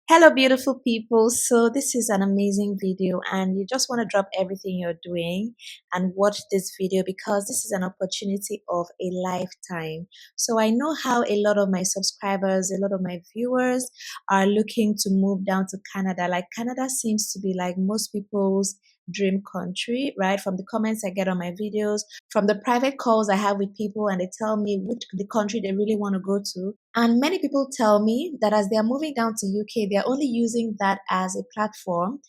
Hello, beautiful people. So, this is an amazing video, and you just want to drop everything you're doing and watch this video because this is an opportunity of a lifetime. So, I know how a lot of my subscribers, a lot of my viewers are looking to move down to Canada. Like, Canada seems to be like most people's dream country, right? From the comments I get on my videos, from the private calls I have with people, and they tell me which the country they really want to go to. And many people tell me that as they are moving down to UK, they're only using that as a platform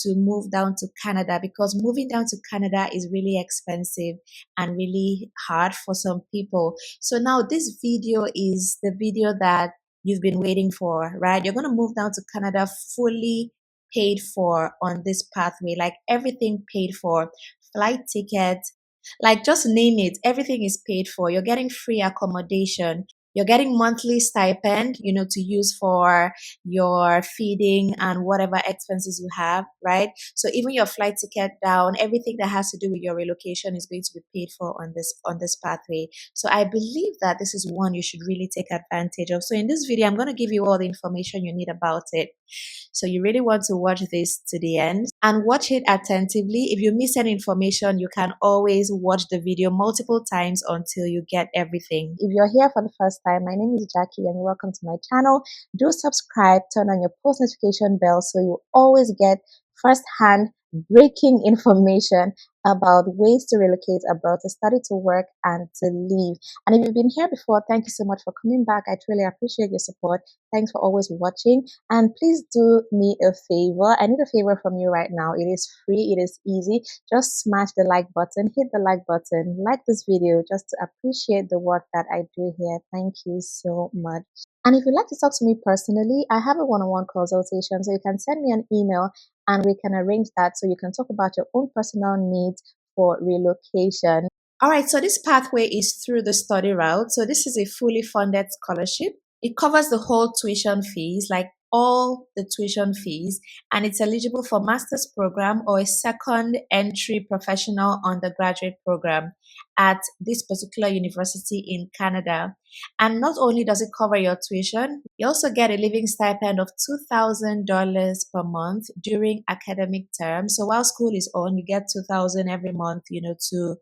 to move down to Canada because moving down to Canada is really expensive and really hard for some people. So now this video is the video that you've been waiting for, right? You're going to move down to Canada fully paid for on this pathway, like everything paid for, flight ticket, like just name it, everything is paid for. You're getting free accommodation. You're getting monthly stipend, to use for your feeding and whatever expenses you have, right? So even your flight ticket down, everything that has to do with your relocation is going to be paid for on this pathway. So I believe that this is one you should really take advantage of. So in this video, I'm going to give you all the information you need about it. So you really want to watch this to the end and watch it attentively. If you miss any information, you can always watch the video multiple times until you get everything. If you're here for the first time, my name is Jackie and welcome to my channel. Do subscribe, turn on your post notification bell so you always get first-hand breaking information about ways to relocate abroad, to study, to work, and to leave. And if you've been here before, thank you so much for coming back. I truly appreciate your support. Thanks for always watching. And please do me a favor. I need a favor from you right now. It is free. It is easy. Just smash the like button. Hit the like button. Like this video just to appreciate the work that I do here. Thank you so much. And if you'd like to talk to me personally, I have a one-on-one consultation. So you can send me an email and we can arrange that so you can talk about your own personal needs for relocation. All right, so this pathway is through the study route. So this is a fully funded scholarship. It covers the whole tuition fees, like all the tuition fees, and it's eligible for master's program or a second entry professional undergraduate program at this particular university in Canada. And not only does it cover your tuition, you also get a living stipend of $2,000 per month during academic term. So while school is on, you get $2,000 every month, to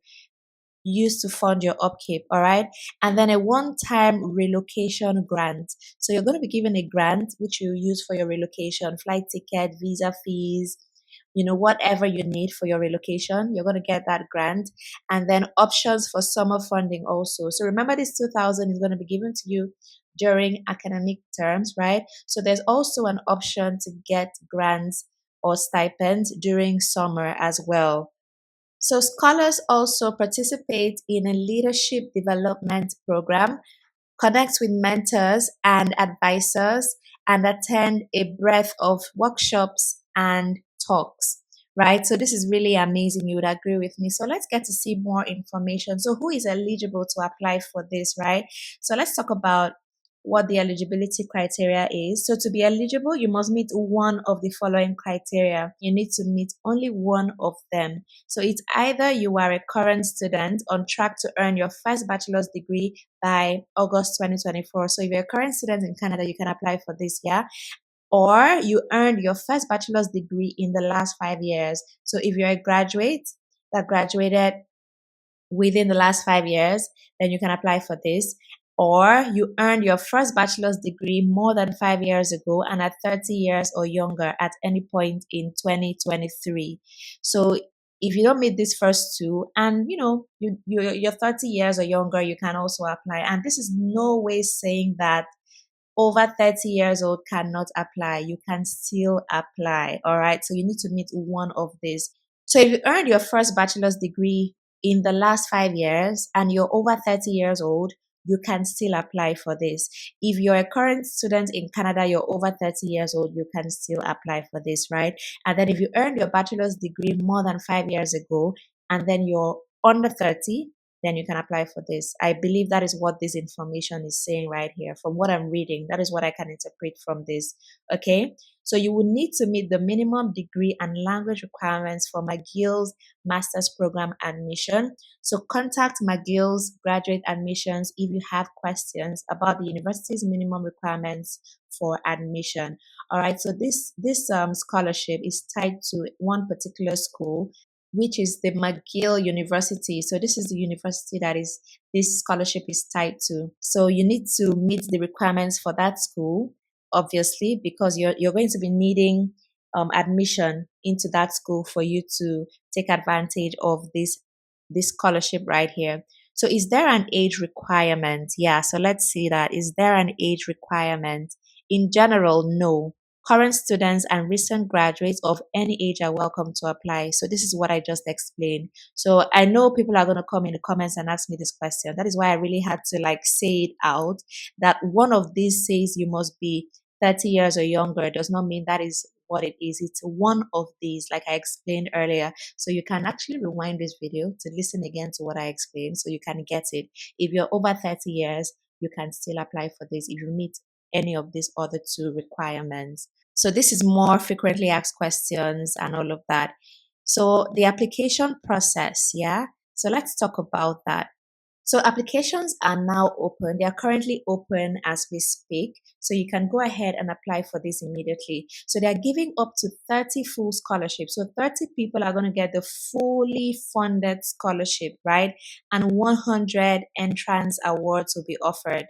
use to fund your upkeep. All right. And then a one-time relocation grant. So you're going to be given a grant which you use for your relocation, flight ticket, visa fees, whatever you need for your relocation, you're going to get that grant. And then options for summer funding also. So remember, this 2,000 is going to be given to you during academic terms, right? So there's also an option to get grants or stipends during summer as well. So scholars also participate in a leadership development program, connect with mentors and advisors, and attend a breadth of workshops and talks, right? So this is really amazing. You would agree with me. So let's get to see more information. So who is eligible to apply for this, right? So let's talk about what the eligibility criteria is. So to be eligible, you must meet one of the following criteria. You need to meet only one of them. So it's either you are a current student on track to earn your first bachelor's degree by August 2024. So if you're a current student in Canada, you can apply for this year. Or you earned your first bachelor's degree in the last 5 years. So if you're a graduate that graduated within the last 5 years, then you can apply for this. Or you earned your first bachelor's degree more than 5 years ago and at 30 years or younger at any point in 2023. So if you don't meet these first two and you're 30 years or younger, you can also apply. And this is no way saying that over 30 years old cannot apply. You can still apply. All right. So you need to meet one of these. So if you earned your first bachelor's degree in the last 5 years and you're over 30 years old, you can still apply for this. If you're a current student in Canada, you're over 30 years old, you can still apply for this, right? And then if you earned your bachelor's degree more than 5 years ago and then you're under 30, then you can apply for this. I believe that is what this information is saying right here. From what I'm reading, that is what I can interpret from this. Okay. So you will need to meet the minimum degree and language requirements for McGill's master's program admission. So contact McGill's graduate admissions if you have questions about the university's minimum requirements for admission. All right. So this scholarship is tied to one particular school, which is the McGill University. So this is the university that is this scholarship is tied to. So you need to meet the requirements for that school, obviously, because you're going to be needing admission into that school for you to take advantage of this scholarship right here. So is there an age requirement? Yeah, so let's see that. Is there an age requirement? In general, no. Current students and recent graduates of any age are welcome to apply. So this is what I just explained. So I know people are going to come in the comments and ask me this question. That is why I really had to say it out, that one of these says you must be 30 years or younger. Does not mean that is what it is. It's one of these, like I explained earlier. So you can actually rewind this video to listen again to what I explained so you can get it. If you're over 30 years, you can still apply for this if you meet any of these other two requirements. So this is more frequently asked questions and all of that. So the application process, yeah. So let's talk about that. So applications are now open. They are currently open as we speak. So you can go ahead and apply for this immediately. So they are giving up to 30 full scholarships. So 30 people are going to get the fully funded scholarship, right? And 100 entrance awards will be offered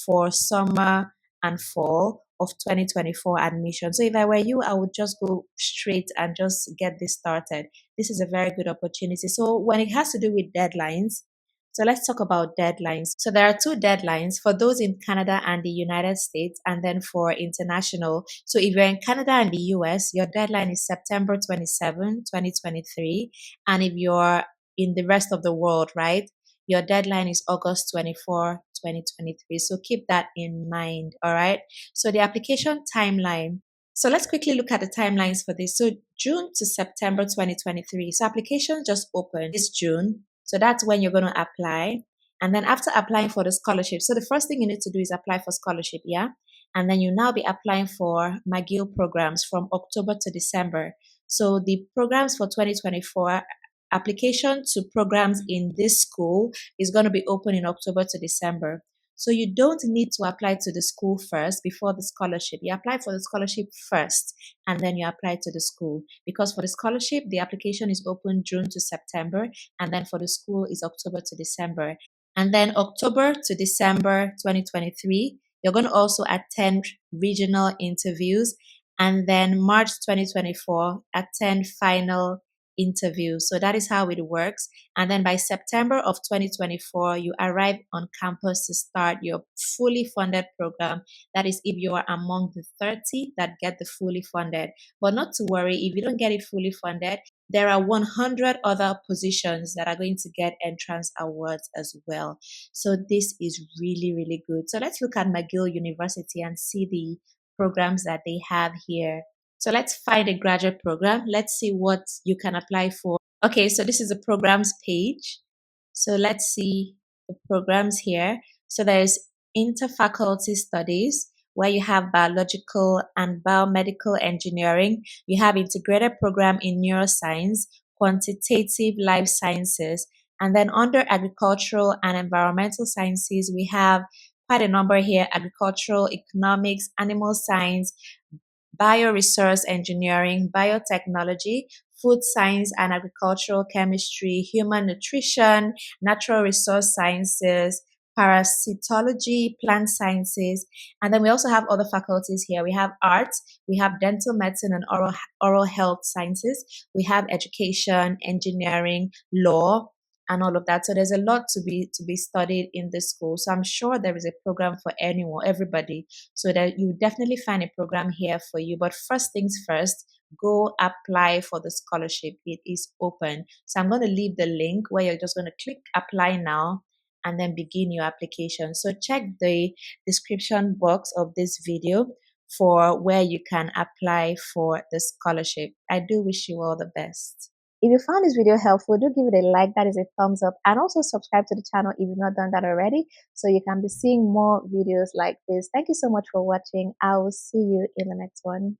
for summer and fall of 2024 admission. So if I were you, I would just go straight and just get this started. This is a very good opportunity. So when it has to do with deadlines, so let's talk about deadlines. So there are two deadlines for those in Canada and the United States, and then for international. So if you're in Canada and the US, your deadline is September 27, 2023. And if you're in the rest of the world, right, your deadline is August 24, 2023. So keep that in mind. All right. So the application timeline. So let's quickly look at the timelines for this. So June to September 2023. So application just opened this June. So that's when you're going to apply. And then after applying for the scholarship, so the first thing you need to do is apply for scholarship, yeah? And then you now be applying for McGill programs from October to December. So the programs for 2024, application to programs in this school is going to be open in October to December. So you don't need to apply to the school first before the scholarship. You apply for the scholarship first and then you apply to the school. Because for the scholarship, the application is open June to September, and then for the school is October to December. And then October to December 2023, you're going to also attend regional interviews. And then March 2024, attend final interview. So that is how it works. And then by September of 2024, you arrive on campus to start your fully funded program. That is if you are among the 30 that get the fully funded. But not to worry, if you don't get it fully funded, there are 100 other positions that are going to get entrance awards as well. So this is really, really good. So let's look at McGill University and see the programs that they have here. So let's find a graduate program. Let's see what you can apply for. Okay, so this is the programs page. So let's see the programs here. So there's interfaculty studies, where you have biological and biomedical engineering. You have integrated program in neuroscience, quantitative life sciences, and then under agricultural and environmental sciences, we have quite a number here: agricultural economics, animal science, bioresource engineering, biotechnology, food science and agricultural chemistry, human nutrition, natural resource sciences, parasitology, plant sciences. And then we also have other faculties here. We have arts, we have dental medicine and oral health sciences, we have education, engineering, law, and all of that. So there's a lot to be studied in this school. So I'm sure there is a program for anyone, everybody. So that you definitely find a program here for you. But first things first, go apply for the scholarship. It is open. So I'm going to leave the link where you're just going to click apply now and then begin your application. So check the description box of this video for where you can apply for the scholarship. I do wish you all the best. If you found this video helpful, do give it a like, that is a thumbs up, and also subscribe to the channel if you've not done that already, so you can be seeing more videos like this. Thank you so much for watching. I will see you in the next one.